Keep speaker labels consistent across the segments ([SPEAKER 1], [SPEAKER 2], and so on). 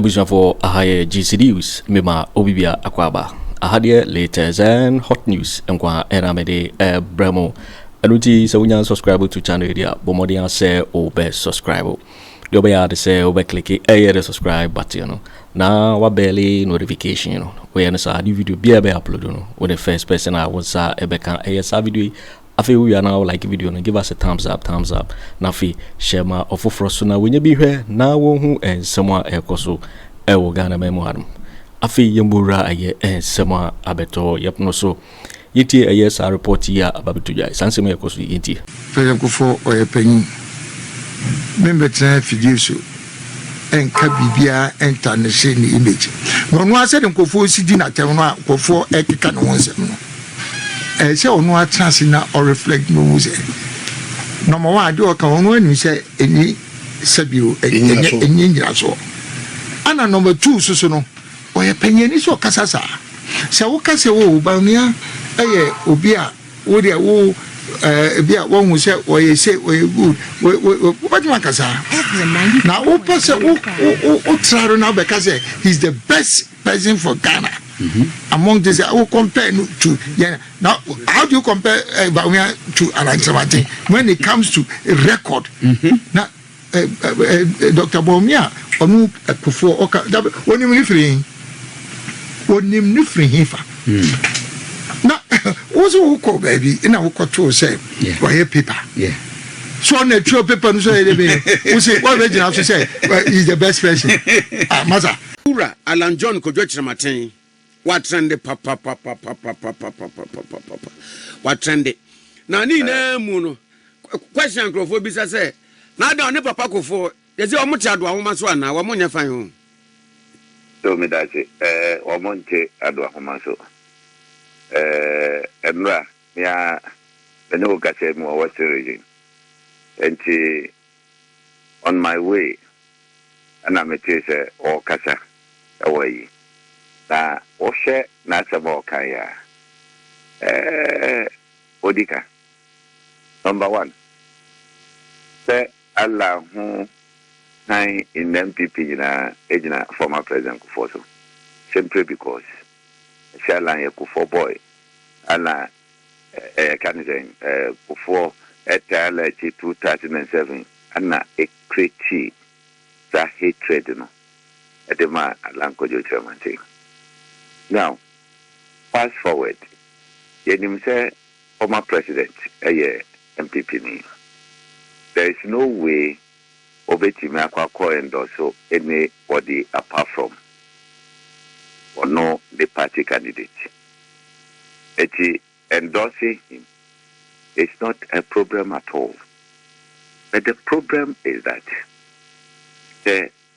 [SPEAKER 1] Ebushon for Ahaye GC News, Mima Obibia Akwaba. Ahadie latest and hot news and Eramede Bremo. Anuti Sawunya subscribe to channel area, Bomodia say obe subscribe. You be say obe click the subscribe button. Now what barely notification, you know. We understand the video be upload, you know. When the first person I was Ebeka ASA video. I feel we are now like a video and give us a thumbs up. Nafi share my offer for us now when you be here now who and someone ekoso ewo Ghana memoir. I feel yembura aye and someone abeto yep no so yiti ayes a report here about to jai sanse me ekoso yiti.
[SPEAKER 2] President Kufuor or a penny member to fidusu and kabibia enter the same image. When one said Kufuor sitting at Kufuor etiquette once. Say on what chance na or reflect no say. Number one, do a can say any sabu and so. And number two, so no, or a penny is so casasa. So what can say, oh, Bawumia, Obia, Wodia, Bia, one who say, or you say, or you good, what you want to say? Now, Opa now because he's the best president for Ghana. Among these, I will compare to now. How do you compare Bawumia to Asante when it comes to a record? Now, Dr. Bawumia, Onu Kufuor, when you live now, also who call baby in our control say, why paper? Yeah. So on the true paper, who say, what region to say, he's the best person. Mother.
[SPEAKER 3] Alan John Kojo Kyeremanteng. What trendy papa what trendy na ni na mu no question crofo bi say na da ne papa Kufuor ye say omo ti ado ahoma so ana wo mo nya fan ho
[SPEAKER 4] so me da say omo nte ado ahoma so enra ya bene o gase mu o otchere and on my way and I'm say o kasa away na oshe na sabo kaya odika number 1 say Allah who nine in MPP na ejina former president Kufuor so simply because Shala ye Kufuor boy ala can say Kufuor at alleges 2007 ana a create that hatred no edema Kojo Kyeremanteng. Now, fast forward. Yenim say former president, MPP ni. There is no way obetimi akwa endorse anybody apart from or no the party candidate. Endorsing him is not a problem at all. But the problem is that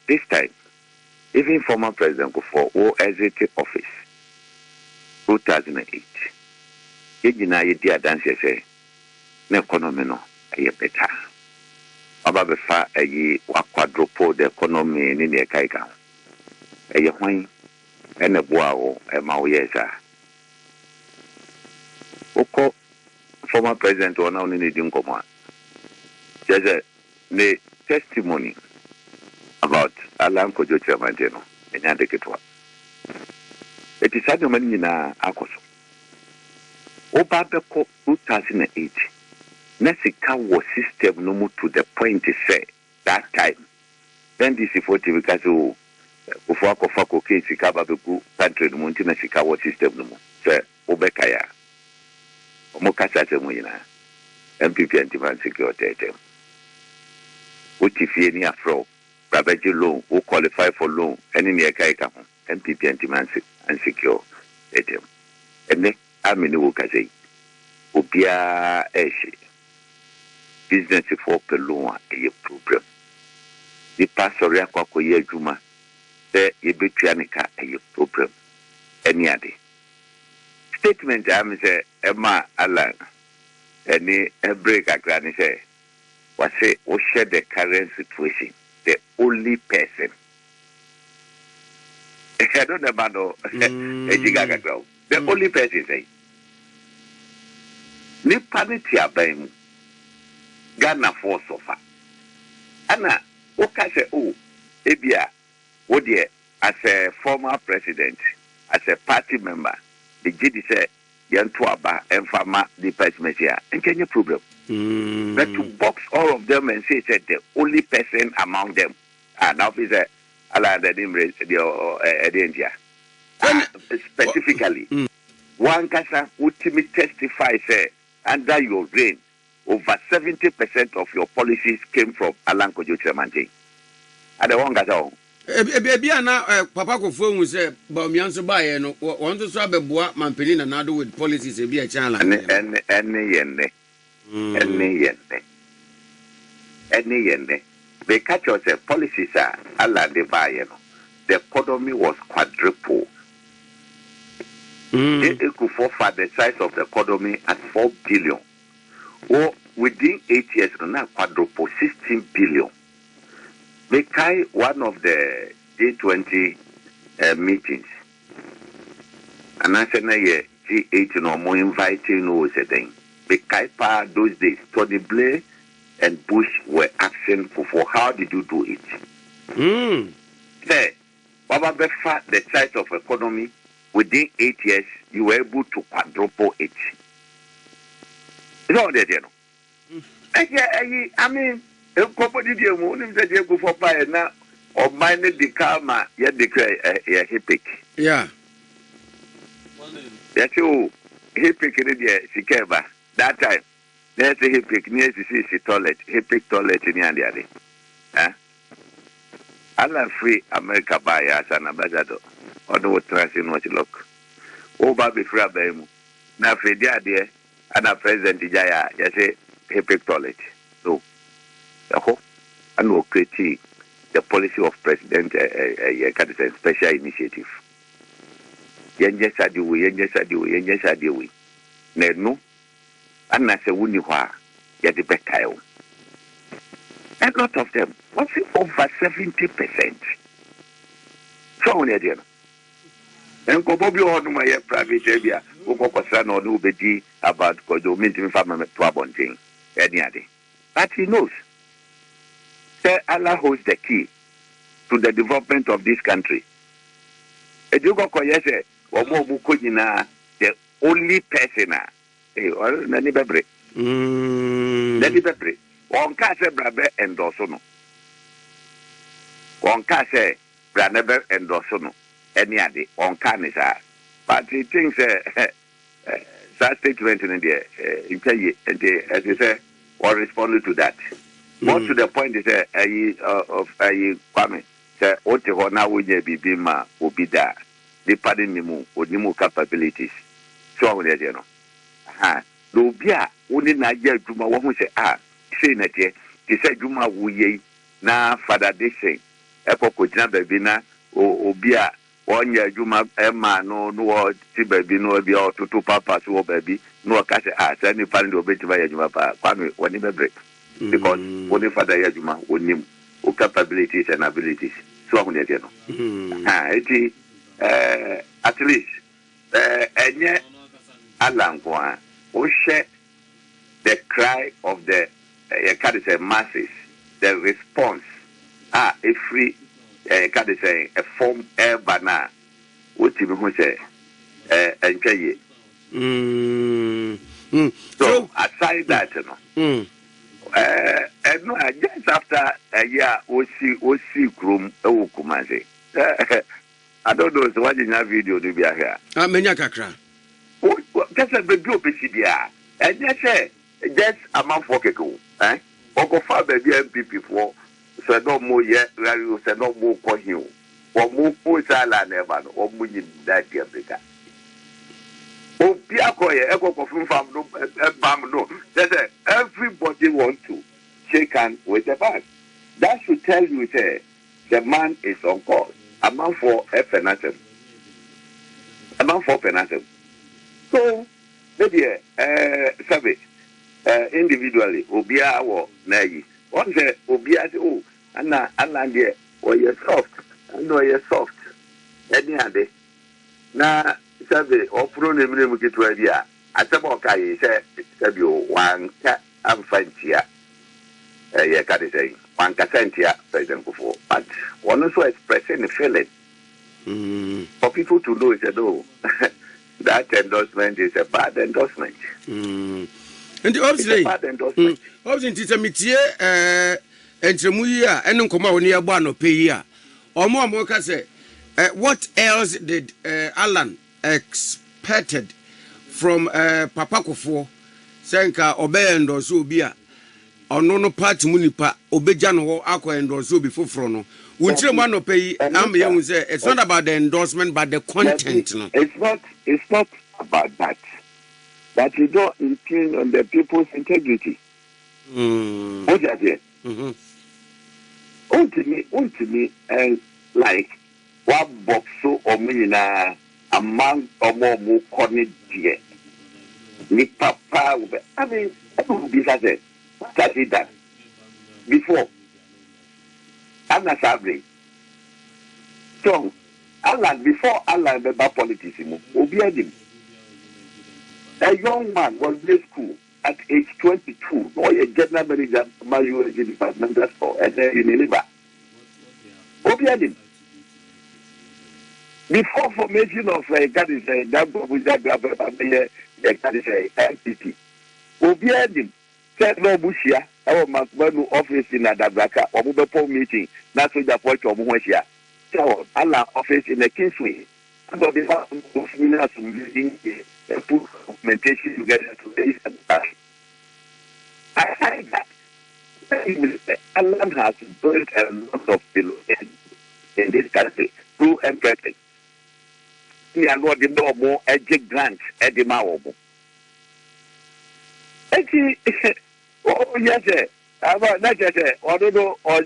[SPEAKER 4] this time, even former President Kufuor who exited office 2008, yejina yedi adanse say na economy no aye better. Aba be fa ayi wa quadruple the economy ni ne kai ka. Aye hwan ene boa wo e ma wo yesa. Oko former president ona oni ne di nkomo. Just the testimony about Kojo Kyeremanteng no enya de ketwa. It is sad man na akoso. Oba beko 2008. Nesika was system no more to the point say that time. Then this is what because Kufuor case kaba beku country no muntina sika was system no more. Say obekaya. Omokasa se mo yina. MPP anti-man security item. Utifie ni afro. Rabaji loan, who qualify for loan, any near Kaika, MPP anti-man and secure item. And then I'm in the Wukazi. Ubia Eshi. Business for Pelua, a problem. The pastor Kwaku Annan, the Ibitrianica, a problem. Any other statement, I'm say, Emma Alan, any break a granny say, was say, or share the current situation. The only person. I don't know the only person say. Nipaniti abaim Ghana for sofa. Anna, what can say? Oh, ebia, what dear, as a former president, as a party member, the GD said, Yantuaba and Fama, the person here, and can you problem? But to box all of them and say that the only person among them, now is a India. Specifically, one casa ultimate testify say under your reign, over 70% of your policies came from Kojo Kyeremanteng. And the one gata
[SPEAKER 3] Papa Kufuor who say Bawumia so buy no want to swab boa mampelina na do with policies be a challenge.
[SPEAKER 4] Any yende. They catch us policies are the buy the economy was quadruple. Kufuor for the size of the economy at 4 billion. Or within 8 years, now quadruple 16 billion. Make one of the G20 meetings. And I said, G8 no more inviting no thing. Because those days, Tony Blair and Bush were asking for how did you do it? Say, Baba Befa, the size of economy, within 8 years, you were able to quadruple it. You know that, you know? I mean, a company deal won't that you go for buy now or mind the karma, yet declare a hipic.
[SPEAKER 3] Yeah.
[SPEAKER 4] That's you, hipic in the Sikeba. That time, there's a hipic near the CC toilet, hipic toilet in the other. I'll free America by as an ambassador, although trusting what you look. Oh, Baby Frabem, now for the idea, and a president Jaya, yes, a hipic toilet. So, I hope I will critique the policy of President a special initiative. Yes, I do. No, and I say, when you are, get the better. A lot of them, what's it over 70%? So, and Kobobi on my private area, Okosan or nobody about Kojo Mintin Farmer Twabonting, any other. But he knows. Say Allah holds the key to the development of this country. Edugo Koyese, or Mokujina, the only person, or Nani Bebre. Nani Bebre. One case Brabe and Dosono. One case Branaber and Dosono. Any other, one canisa. But he thinks that statement in the as you say, or responded to that. More to the point is of Kwame. Say, otchere now will be bima will be there. Depending on Nimu capabilities. So, you know. No beer, only Niger Juma, one who say, say that he said Juma Wuye, na Father de say, Epoko Jabina, or beer, 1 year Juma, Emma, no, baby, no, be or two papas, or baby, no, catch any parent of Juma, Kwame, when he break. Because only Father Yajuma would name capabilities and abilities. So I'm going to at least, and yet, Alankwa, who share the cry of the masses, the response, a free, a form air banner, which you say, and so, aside that, you know. And no, just after a year, we see Krum Owukumase. I don't know so what in that video to be here.
[SPEAKER 3] Menya kakra.
[SPEAKER 4] Just a baby OPCDA. And just a month for Keko. Oko fa baby MPP for so no more yet, so no more for him. Or more for Sala never, or Munin that Africa. Oh, Piakoye, Echo from Bamno. Everybody wants to shake hands with the man. That should tell you that the man is on call. A man for FNSM. A man for FNSM. So, maybe, Sammy, individually, Obia or Nagy. One say, Obia, oh, Anna, Anna, or you're soft. I know you're soft. Any other. Now, Sabe or prone him get to idea. At the Mokai said, Sabio, one cat and Fantia. Yeah, can say, 1 President Kufuor. But one also expressing the feeling For people to know, said, oh, that endorsement is a bad endorsement.
[SPEAKER 3] And obviously, obviously, it's a métier, entremuya, and nkoma near Bano Paya. Or more say, what else did Alan expected from Papa Kufuor? Senka obey endorse ubia. Or no part munipa obejano akwa endorse before frono. Until man no pay, it's not about the endorsement, but the content.
[SPEAKER 4] It's not about that. That you don't impugn on the people's integrity. What is it? Ultimately, and like what box so or millionaire among or more cornered dear. Nick Papa, I mean, this has it. What has he done before? Anna Sabri. So, Alan, before Alan about politics, him. A young man was in school at age 22, or a general manager, Mario departmental store, and then in Eliba. Him. Before formation of that is a double with that is a MPP. Him. Said no Bushia, our Macmanu office in Adabraka, or Mobile meeting, not with the point of Muashia. So, Allah office in the Kingsway. And the department of Minas using a full documentation together to this and that. I find that Allah has built a lot of people in this country through empathy. We are going to do more edgy grants at the Maobo. Oh, yes, sir. About that, sir. Although, or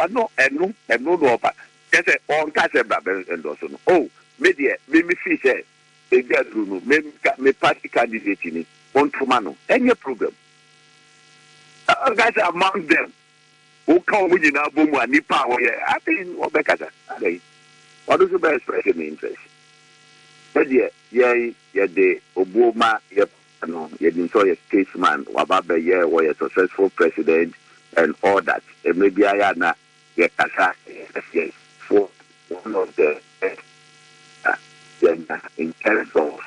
[SPEAKER 4] no, and no, over. Yes, sir. On Casablanca and also. Oh, media, maybe fish, a get room, maybe party candidate in it, on Tomano. Any problem. Guys among them who come with you boom and nipa. I think, what better? What is the best expression interest? But yeah, the Obama, no, you didn't saw a statesman, Wababe, yeah, or a successful president, and all that. And maybe I had not yet for one of the in terms of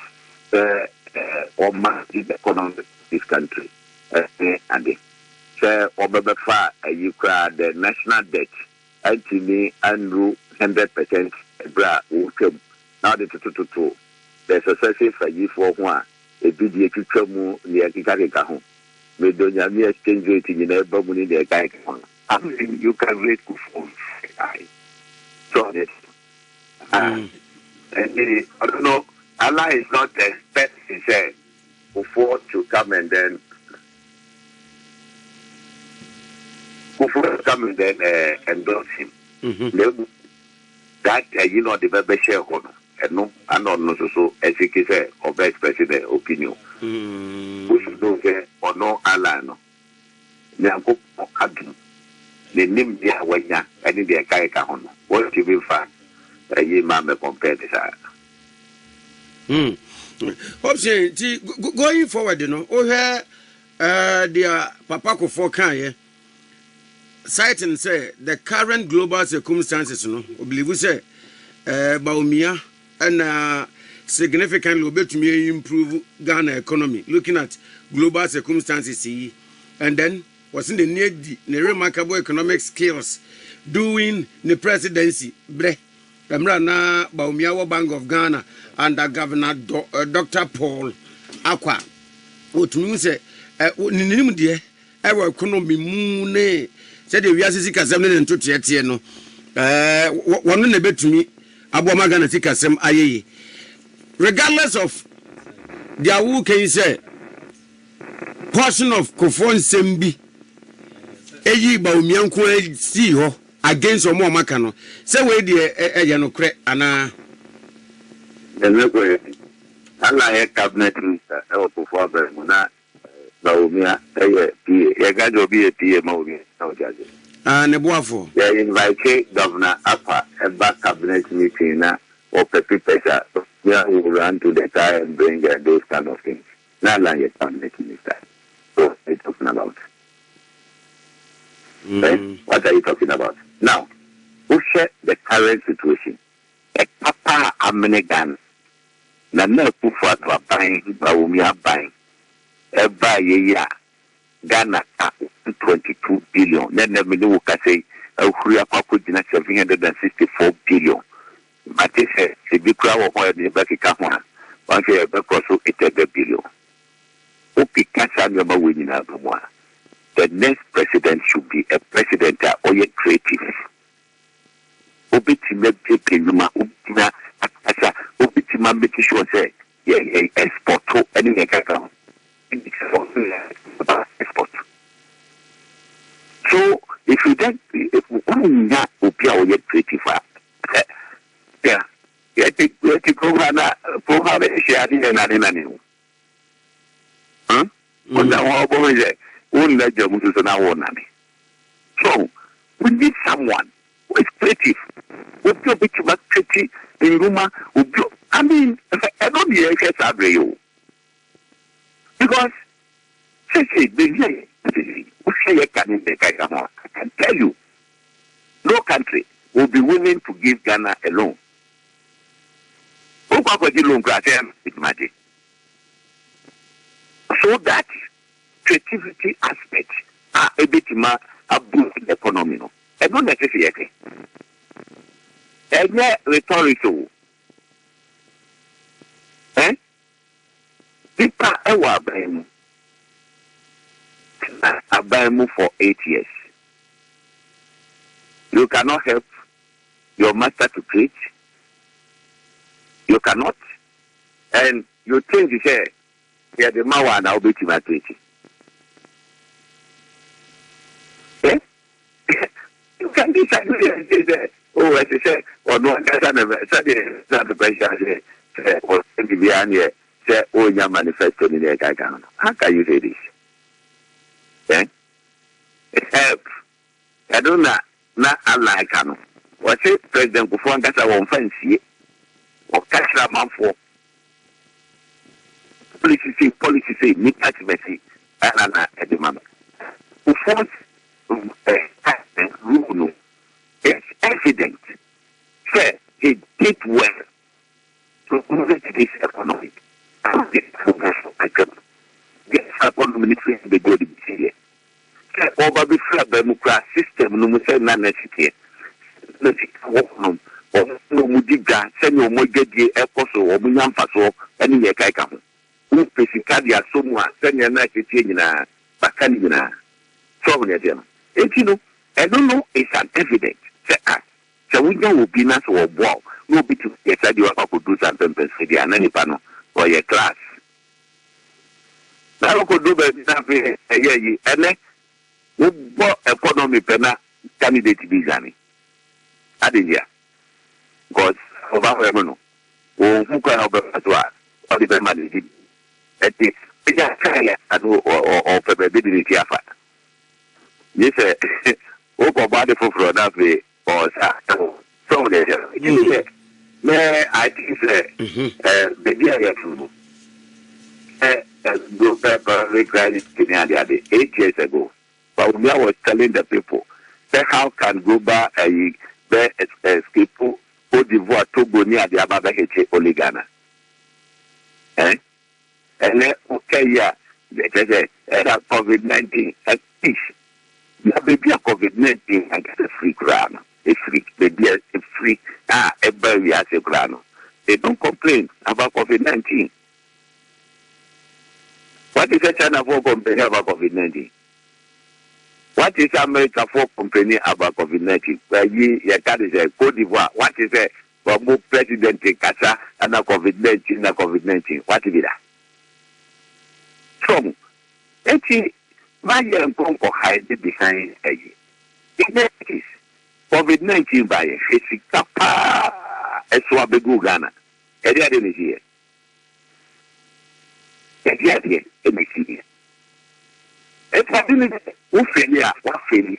[SPEAKER 4] or massive economy of this country. And the Obabefa, you cry the national debt, actually, Andrew 100% bra, now the 222. The successive for you for one. A BDA Kumu near Kikarika. Medonia mere exchange rate in the Bobuni de Guy. I mean, you can rate Kufuor. So this. I don't know. Allah is not expecting Kufuor to come and then endorse him. That you know the baby shareholder. No, I don't know so as he said or best president opinion. We should know or no Alano. Now, the name there when ya and the Kaika on. What you will find a year mamma compared to that.
[SPEAKER 3] Going forward, you know, oh, here, dear Papa Kufuor can citing say the current global circumstances, you know, we believe we say Bawumia and significantly able to improve Ghana economy, looking at global circumstances, and then was in the remarkable economic skills doing the presidency. Ramrana Bawumia Bank of Ghana under Governor Dr. Paul Akwa. What means say, Ninim dear, our economy moon, said the Viasika 7 and 2 one in a bit to me. Abomagana tika sem aye. Regardless of their who can say portion of Kufuor Sembi eyi Bawumia nko si ho against omo maka no say we dey no kre ana
[SPEAKER 4] enwe ala cabinet minister e Kufuor be na Bawumia ye gajo bi e Bawumia na ojaje
[SPEAKER 3] ne boafo
[SPEAKER 4] they invite Governor Atta a cabinet meeting now or people yeah we will run to the car and bring those kind of things. Now like cabinet minister. So what are you talking about? Right? What are you talking about? Now, who share the current situation? papa American. Na Kufuor Addo buying Bawumia buying. Every year, Ghana 22 billion. Then the middle can say, Kwaku 764 billion. But this is a big crowd of oil in the back of one. Once you have also 800 billion. Okay, the next president should be a president that is creative. Obitima make sure say export to any account. Export. So if you don't, if we not be creative, yeah, take program share in so we need someone who is creative. Who be creative in Roma. I mean, I don't hear you because I can tell you, no country will be willing to give Ghana a loan. So that creativity aspect are a bit more about the economy. And not necessarily. And yet, rhetorical. People are buying for 8 years. You cannot help your master to preach. You cannot. And you think you say, yeah, the Mawa now be to my preaching. You can disagree and say, oh, as you say, or no, that's not the question. Or say, oh, your manifesto in the account. How can you say this? It helps. I don't know, not unlike Kano. What say President Kufuor that's our fancy or catch that man for policy say, meet ultimately, and at the moment. Kufuor's rule, it's evident. Say, he did well to move this economy. Get economy in the good material. Over before democratic system, no more necessity. Let's walk on. Or no mudiga, send your mortgage, airport, or Munyampaso, any year Kaikam. Who Pesicadia, someone, send your night in a Bacanina. So, I don't know, it's an evidence. So we will be not or wow. No be to get idea of do something for the any panel or your class. Now could do better a year, and then what economy penna candidate visa. I did here. Because of our revenue, who can help us as well, or the money. At this, it's a failure or probability of it. Yes, over body for that way, or so there. I think the dear go paper recreated 8 years ago. Bawumia was telling the people that how can go back escape Cote d'Ivoire, Togo near the Ababaheche Oligana. And then okay, yeah, they say COVID-19 at least. Now baby COVID-19 and get a free crown. A free a berry as a crown. They don't complain about COVID-19. What is China for complaining about COVID-19? What is America for complaining about COVID-19? Where you can say Cote d'Ivoire, what is it? For more president Kasa and COVID-19, what is that? So, my young people hide behind a year. COVID-19 by a physical as well be Ghana. And the other is here. And the other is here. It's happening. Who failure? What failure?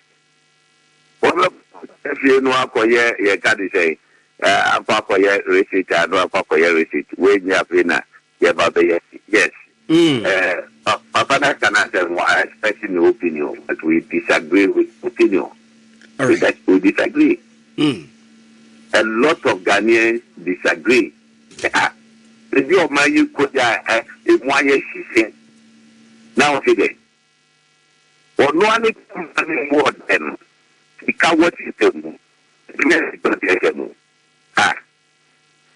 [SPEAKER 4] If you know, you can't say, I'm for your receipt, I know I'm for your receipt. When you have been yes. Papa can answer why expressing your opinion, but we disagree with opinion. We disagree. a lot of Ghanaians disagree. The view of my you could if 1 year she said. Now today. Or no one more than because what is the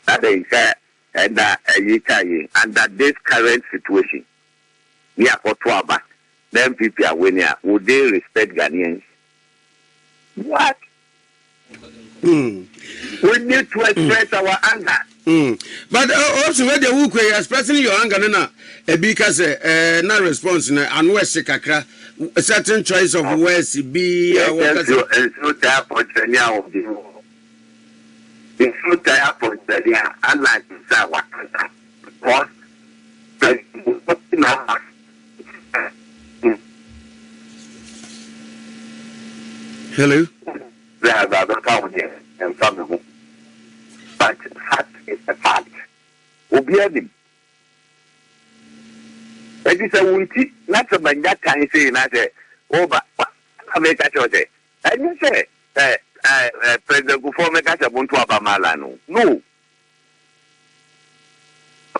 [SPEAKER 4] that is under this current situation. We are for Twaba. Then people are winning. Would they respect Ghanaians? What? We need to express our anger.
[SPEAKER 3] But also, when the work are expressing your anger, because no response, and West Kakra, a certain choice of West be
[SPEAKER 4] it's so tired for China of the world. It's so tired for China, and like Sawa, because
[SPEAKER 3] hello.
[SPEAKER 4] They have other counties and some, but fact is a fact. Obiadim. It is a witty, not a man that time saying, I say, oh, but I make a choice. And you say, President Kufuor make us a buntu Abamalano. No.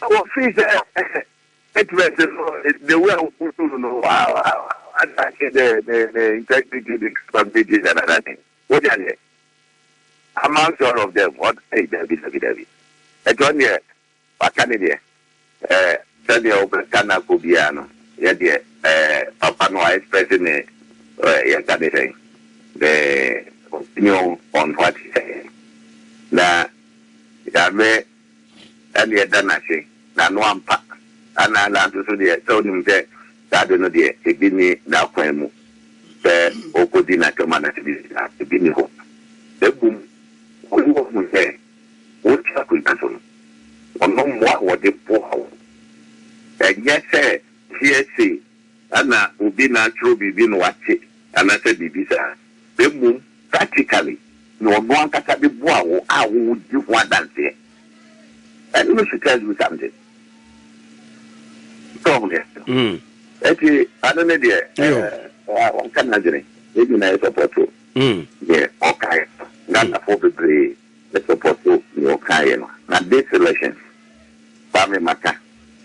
[SPEAKER 4] Our fees, it was the way to know. I say the integrity, the responsibility, and other things. What are they? Amongst all of them, what? Hey, David. I joined here, Kennedy. Sunday over Kana Kubiano. Yeah, Papa no expressing yesterday. The opinion on what he said. Now, Yame, and the Danashi, Nanuampa, and I learned to say, told him that I don't know the Ebini Nakwemu. The Okodina Commander to be the hope. The boom, we say, what you can or no more what they pour. And yes, sir, CSC, and now will be natural begin watch it, and I said, Bibisa, the boom practically, no one can be bow, I would do one dance here. And we should tell you something. So, yes, I don't know, dear. One can imagine it. Nice support to. Yeah, okay. Not a probably the support to okay. Now, this election, Sammy Maka,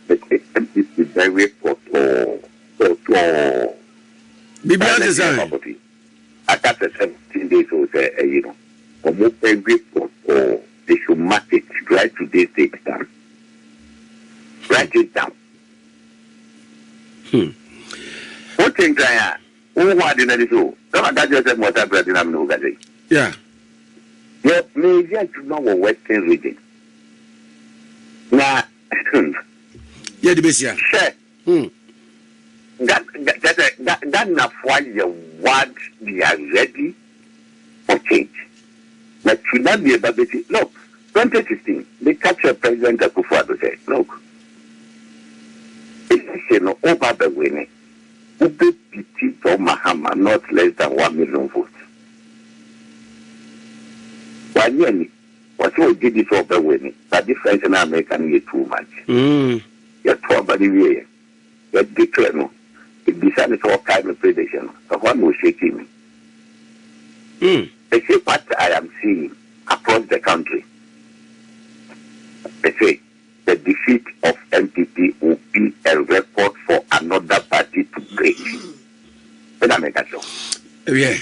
[SPEAKER 4] the MPC is very for
[SPEAKER 3] Bibian
[SPEAKER 4] I got 17 days or say, almost every for they should mark it right to this date down. Write it down. What things I am? Who are the next two? Some of that just what I'm going to do.
[SPEAKER 3] Yeah.
[SPEAKER 4] Yeah, maybe I do not know Western region. Now,
[SPEAKER 3] yeah, the best, yeah.
[SPEAKER 4] Sure. That's not why you want they are ready for change. But should not be about it. Look, 2016, they captured President Akufo Addo said, look, it's over the winning. Ube piti for Mahama, not less than 1 million votes. One year, what we did is over winning. The difference in America is too much. You're 12 by the way. You're declared no. It decided all kind of prediction. The one was shaking me. They say what I am seeing across the country. They say the defeat of MPP will be a record for another party to break. When I make a show.
[SPEAKER 3] Yeah.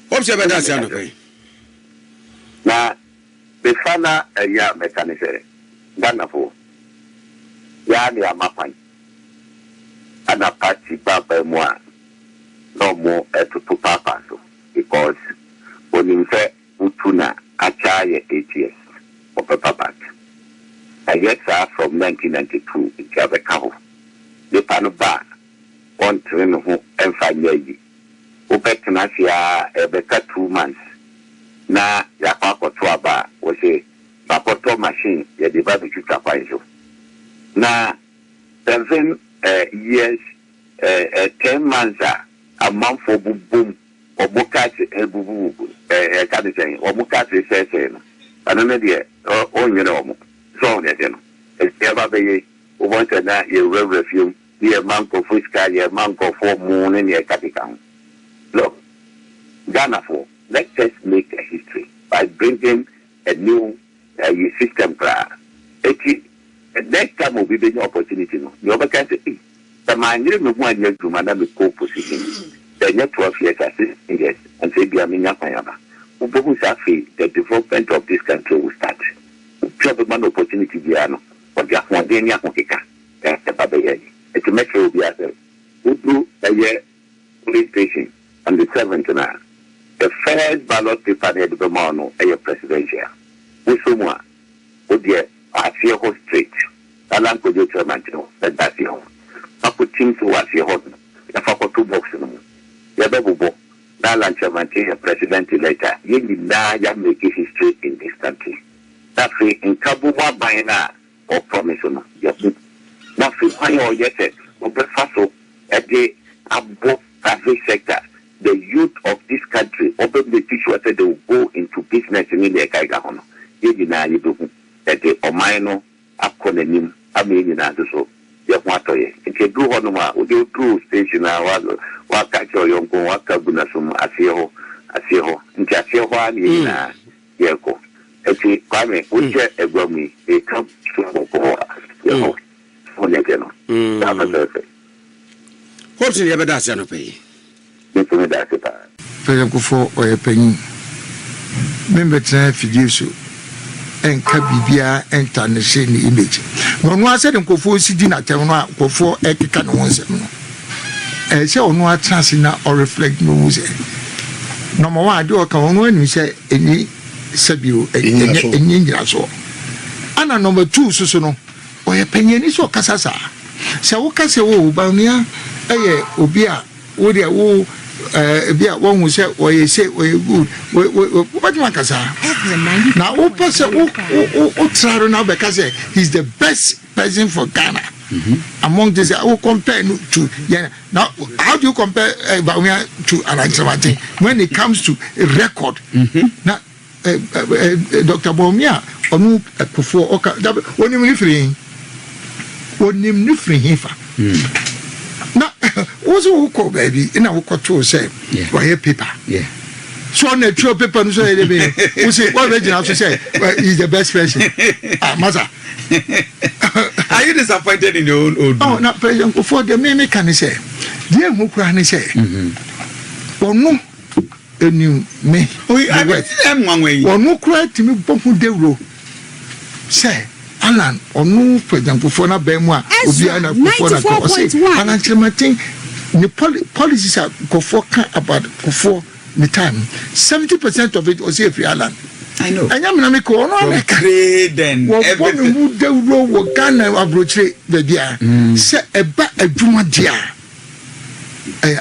[SPEAKER 3] What's your better?
[SPEAKER 4] Now, the final year mechanism, wonderful. Yeah, they are my point. And a party Baba Moa, no more to Papa, because when you say Utuna, Achaya 8 years of a papa. I guess from 1992 in Gyamfi. The Panoba, 1 train and 5 years. Ubekanashia, a better 2 months. Na Yakako Twaba was a Papoto machine, the barbecue capaiso. Na 7 years, 10 months, a month for boom, or Bukati, a Cadison, or Bukati says, I don't know, dear, or you know, so it's never be wanted that you will refuse the amount of fiscal, the amount of 4 moon in your capital. Look, Ghana for. Let's just make a history by bringing a new system. Next time will be the opportunity. The other can say, the man you know 1 year to madam co-position. Then 12 years, 16 years, and say, be a minyapayaba. The development of this country will start. Job man opportunity, Diano, but the Afwadenia Hokika, that's the Babaye. It's a metro will be at who do a year police station on the 7th now. The first ballot paper had the Mono, a presidential. Who someone would get a fear host straight. Alan Kojo Kyeremanteng, that's your home. I put teams who are your home. The Akoto box. Yababubo, Alan Kyeremanteng, president later. You did not make history in this country. That's in Kabuma Bayana or promise. That's why all yet or breakfast at the above private sector. The youth of this country, open the teach what they will go into business in the Kaigahono. You did not that the Omino, Akonim, Amin, you want to if you do Honoma, would you do station? Wakacho Yonko, Wakabunasum, Asio, and Jasio, Yako. It's a Kwame, which a Gomi, a come to Kofuor.
[SPEAKER 3] What's the ever does pay?
[SPEAKER 2] President Kufuor or penny. Member Fidusu and Kabibia and Tanashini image. When one said in Kufuor sitting at Tavana, Kufuor Ekikan once. And so no chance in or reflect no music. Number one, I do a come when we say any Sabu and Ninja so. And number 2, Susuno or a penny is so Casasa. So, Casa Bawumia, Obia, Wodia, who. Bia one will say, or you say, or you good. What you say? Now, otchere now because he's the best president for Ghana. Among this, I will compare to now. How do you compare Bawumia to Aremeyaw when it comes to a record? Now, Dr. Bawumia, Onu Kufuor, what do you mean? What do you mean? Now, what's who call baby in our control say, why paper? Yeah. So on the true paper, who say, what region to say, he's the best person. Mother.
[SPEAKER 5] Are you disappointed in your own?
[SPEAKER 2] Oh, not President Kufuor, the meme can say, dear Mukran say, or no, a new me. I am one way. Or no cry to me, Bopu de Ro. Say, Alan, or no, President Kufuor, na Bemwa, Obiana Kufuor, say, Alan Kyeremanteng, the policies are Kufuor about Kufuor the time. 70% of it was here for Alan.
[SPEAKER 5] I know.
[SPEAKER 2] And I'm not going to
[SPEAKER 5] trade and
[SPEAKER 2] everything. What the road will Ghana approach the dear. Say a Juma dear.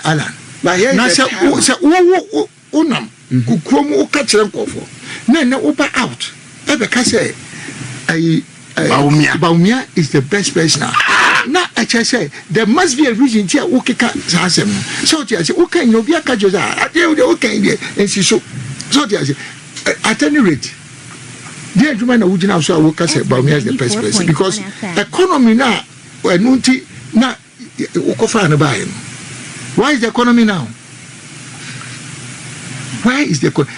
[SPEAKER 2] Alan. But here, I said, Unam, who come catch them for. No, over out. Ever can say, Bawumia is the best person now. Now, I just say there must be a reason here. Okay, so I say, okay, no, be a cajoza. I tell you, okay, and she so I say, at any rate, the gentleman who now so I will say Bawumia is the best person because economy now, we're not now. Why is the economy now? Why is the economy?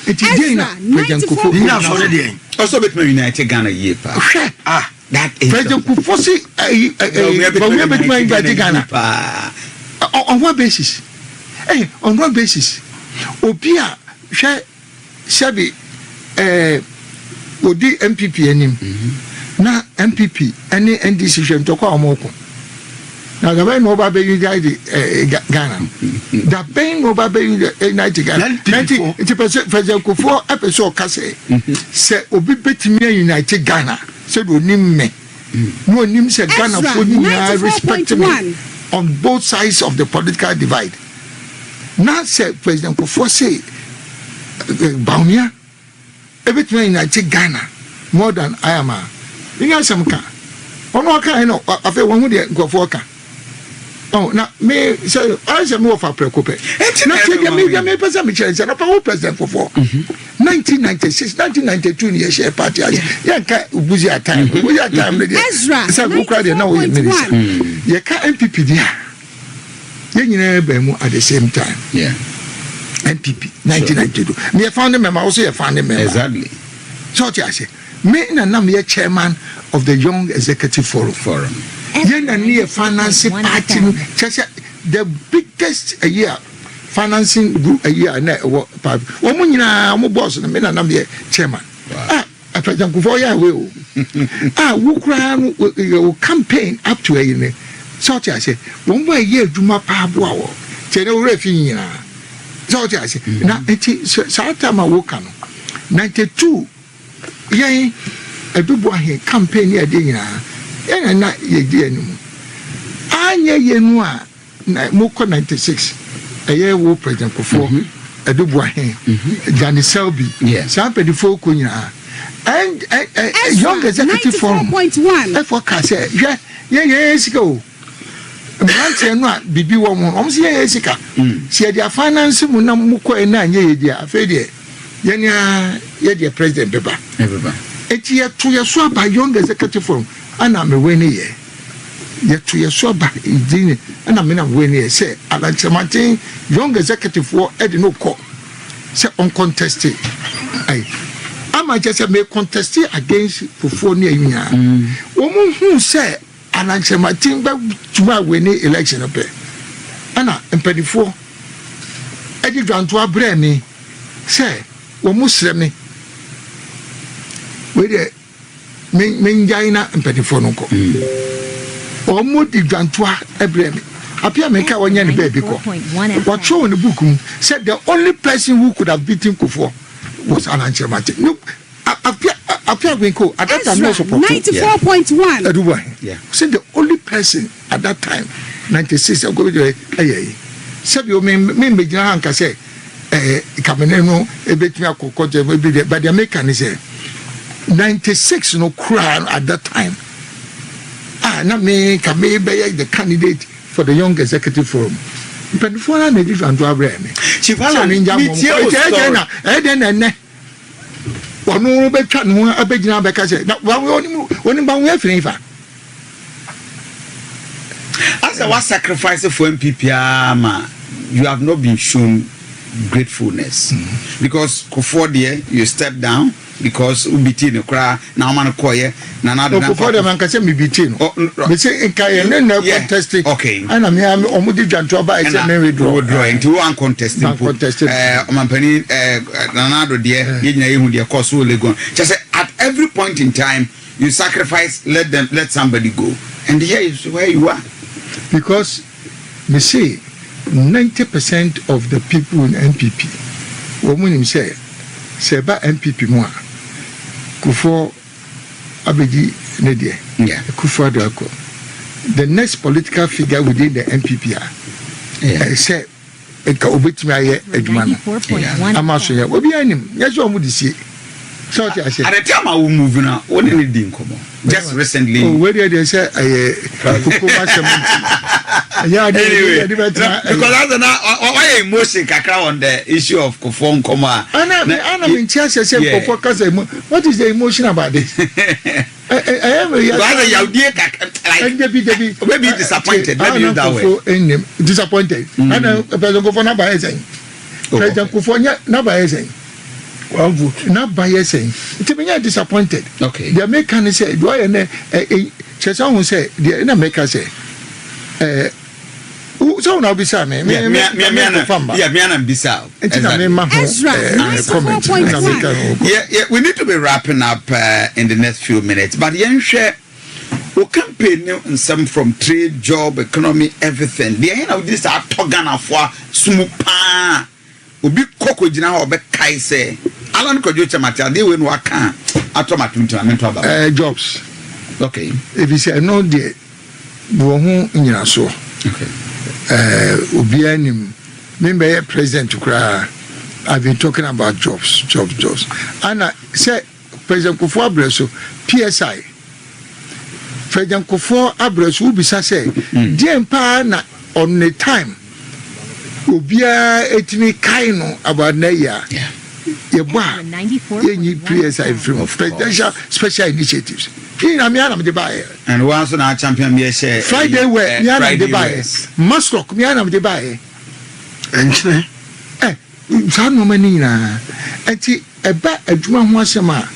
[SPEAKER 5] Also, with me, United Ghana year. That is
[SPEAKER 2] President Kufuor say Bawumia United Ghana. On what basis? On what basis? Obia Shabi Odi MPP enim. Na MPP any decision to call Omoko. Now the way no baby United Ghana. The pain no baby United Ghana. 90% President Kufuor episode kase say Obi betimi United Ghana. Said we name me. No name said Ghana for respect me on both sides of the political divide. Now said President Kufuor say Bawumia everything United Ghana more than I am. You know some car. On what kind of I feel one would go for car. Oh, now me say I say more for preoccupy. Now take me person me chance na pa President Kufuor. 1996, 1992 ni share party. Ya ka buzi time. Buzi time le. Say go crowd now we minister. Ya ka MPP dia. Ya nyina ba mu at the same time.
[SPEAKER 5] Yeah.
[SPEAKER 2] MPP 1992. Me found member also a found member.
[SPEAKER 5] Exactly.
[SPEAKER 2] So I say, me na nam ye chairman of the Young Executive Forum. Yen na near financing party, the biggest a year financing group a year. Woman, boss, and me na nam ye chairman. I President Kufuor will. We campaign up to a year. So I say, one way year do my pabo. General Refina. So I say, now it's Satama Wokano 92. Yea, a dubois campaign year dinner. And not ye dear. Anya Yenua, Moko 96. A year war President Kufuor, a dubois, Johnny Selby, Sammy Bediatuo. And a Young Executive Forum. 94.1. That's what I said. Yes, go. Branche no bibi wo mo om se ye sika se dia finance mu na mu ko na ye dia afa dia ye nya ye dia president beba eti ye to ye so aba Young Executive Forum ana me we ni ye to ye so aba idin ana me na we ni ye say Alanchematin Young Executive for e de no ko say uncontested ai ama je say me contest against Kufuor ni anyia wo mo hu say Alanchematin ba tuma we ni election pe ana empadifo edi dwanto abre mi say wo musre mi we de men jaina empadifo no ko o mo di dwanto abre mi apia me ka wonya ne baby ko what show in the book said the only person who could have beaten Kufuor was Alanchematin. No apia Gwenko at that time no support
[SPEAKER 6] 94.1
[SPEAKER 2] Dubai. Yeah. Said the only person at that time 96 go to said you me begina anka say Kameneno ebetimi akoko but the American say 96 no crown at that time. Na me kame be the candidate for the Young Executive Forum. But before I made it and to abre me.
[SPEAKER 5] Chivala ninja
[SPEAKER 2] mo. Ono be twa no abegina be ka say na woni ba wo afiri fa
[SPEAKER 5] as a sacrifice for MPP ma you have not been shown gratefulness because Kufuor there you step down because ubiti no kra na man koye na na do
[SPEAKER 2] Kufuor dem an ka say me biti no me say nkai na contest
[SPEAKER 5] okay
[SPEAKER 2] ana me omudi dwanto ba I say me withdraw
[SPEAKER 5] into one contest omampani na do there ye nyina ye hu there course will go just say at every point in time you sacrifice let somebody go and here is where you are
[SPEAKER 2] because me say 90% of the people in MPP women say ba MPP mo Kufuor abedi ne die Kufuor darko the next political figure within the MPP say ka obetimi aye adwuma no amaso ya obi anim yeso omu disi so ti ase
[SPEAKER 5] at the time I will move now only need din komo just recently
[SPEAKER 2] where they say Kufuor
[SPEAKER 5] anyway, because that's why emotion kakra on the issue of Kufuor Nkoma.
[SPEAKER 2] Anna in church say Kufuor kasa what is the emotion about this? I am maybe disappointed. Maybe you that way. Disappointed. Anna President Kufuor na ba saying. President Kufuor na ba saying. One vote na ba saying. It mean disappointed.
[SPEAKER 5] Okay.
[SPEAKER 2] The American say do I na Chesa who say the American say so now bisa me
[SPEAKER 5] me bisa we need to be wrapping up in the next few minutes but yenhwe o campaign and some from trade job economy everything the end of this are togana for sumupa obi koko gina ho be kai say Alan Kojo Kyeremanteng dey we no aka automatu mental about
[SPEAKER 2] jobs
[SPEAKER 5] okay
[SPEAKER 2] if you say no dey wo hu nyina so
[SPEAKER 5] okay
[SPEAKER 2] obi anim member president kra I've been talking about jobs and say President Kufuor abreso PSI President Kufuor abreso ubisa say dey mpa na on the time obia etimi kai no about na ya yeba yenyi PSI from presidential special initiatives in Amiana de Baye
[SPEAKER 5] and once on our champion me say
[SPEAKER 2] Friday where Miana de Baye Musrock Miana de Baye and no many na enti eba adwuma ho asema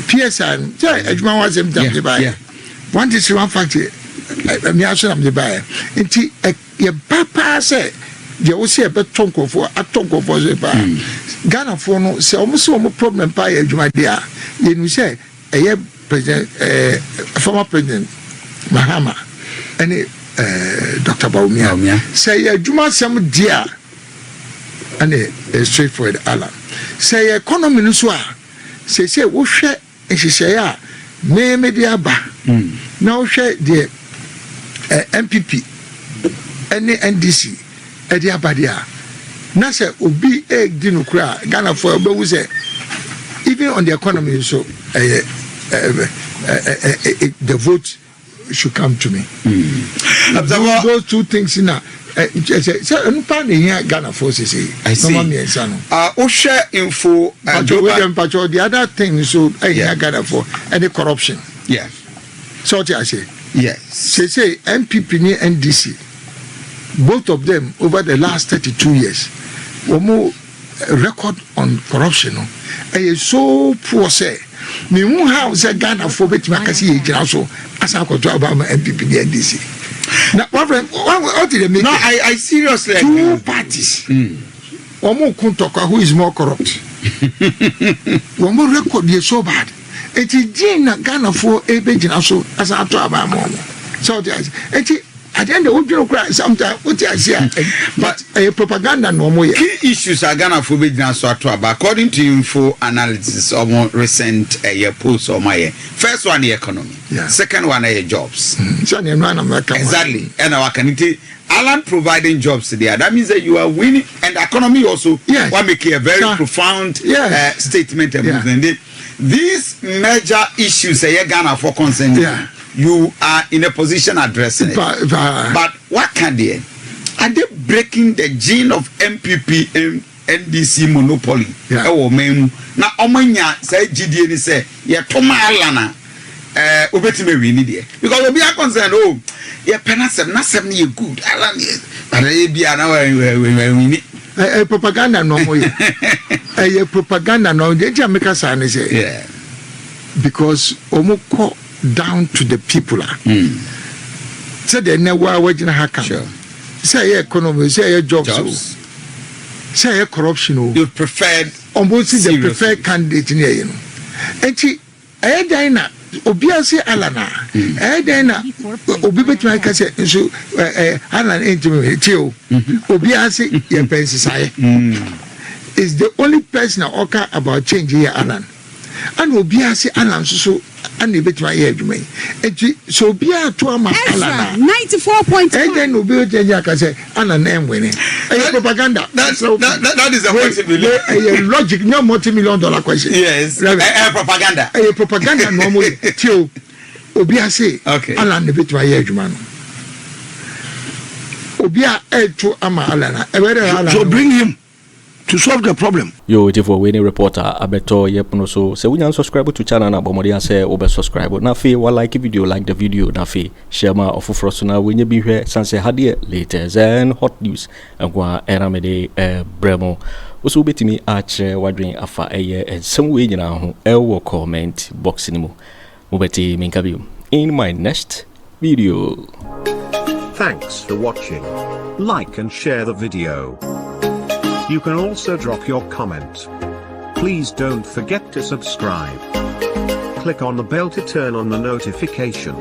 [SPEAKER 2] PSI adwuma wa sem tam de buy one is one factory me aso am de buy nti ye papa say de wo se be tonkofo atonkofo so ba Ghana for no se omo problem pa ye adwuma de a ye nu say president former president Mahama and Dr. Bawumia say adwuma sem dia and straightforward Alan say economy no so a say wo hwe ehihye a me media ba na wo hwe de MPP and NDC edi abadia na say obi di no kura Ghana for be say even on the economy so the vote should come to me. Those two things in Ghana forces.
[SPEAKER 5] I see. Share info.
[SPEAKER 2] The other thing so Ghana for any corruption.
[SPEAKER 5] Yeah.
[SPEAKER 2] So what I say.
[SPEAKER 5] Yes.
[SPEAKER 2] Say MPP and NDC. Both of them over the last 32 years. One record on corruption. And so poor say. Me who have said Ghana for bet makasi also as Akoto about MPP and NDC. Now, what did they make?
[SPEAKER 5] No, I seriously.
[SPEAKER 2] Two parties. One more Kuntoka who is more corrupt. One more record is so bad. It is Ghana for a bit also as I talk about more. So at the end of the day, sometimes what I say, but a propaganda no more.
[SPEAKER 5] Key issues are Ghana for business about according to info analysis of more recent polls or my first one the economy, second one jobs. Exactly, and our community. Alan providing jobs there. That means that you are winning, and the economy also. Yes. Will make a very profound statement and movement. These major issues Ghana for concern. Yeah. You are in a position addressing it. But what can they? Are they breaking the gene of MPP and NDC monopoly? Now, Omanya say GDN say, yeah, Toma Alana, Obetime Winnie, because we are concerned, oh, yeah, Penasem, not 70 good, Alan, but I be an hour we
[SPEAKER 2] propaganda no more. A propaganda no, they just make us say, yeah, because Omoko. Down to the people. Say they never working hakan. Say economy, say jobs, say corruption.
[SPEAKER 5] You preferred
[SPEAKER 2] almost the preferred candidate in here. And she, Dina, Obiase Alana, Dina, Obibet say, so Alan intimate, Obiase, your pensai is the only person that occur about changing here, Alan. And Obiase Alan so. And the bit my head, me. So be a 2 months.
[SPEAKER 6] 94.1.
[SPEAKER 2] And then we'll be say, Anna name winning. Propaganda.
[SPEAKER 5] That is a possibility.
[SPEAKER 2] A logic, no multi-million-dollar question.
[SPEAKER 5] Yes. Propaganda.
[SPEAKER 2] A propaganda normally. Till Obia say, Alan the bit my head, man. Obia to Ama Alana.
[SPEAKER 7] So bring him. To solve the problem.
[SPEAKER 1] Yo, if for winning reporter, abeto yepuno so. Se we subscribe to channel na bomodi say obe subscribe. Na fe wa like video, like the video. Na fe share ma ofufro so na wenye bi hwe sanse hadie latest and hot news. Enkwa eramede bremo. Oso betimi achere wadwen afa eye ensem we nyina ho ewo comment box ni mu. Mubeti minkabi in my next video.
[SPEAKER 8] Thanks for watching. Like and share the video. You can also drop your comment. Please don't forget to subscribe. Click on the bell to turn on the notification.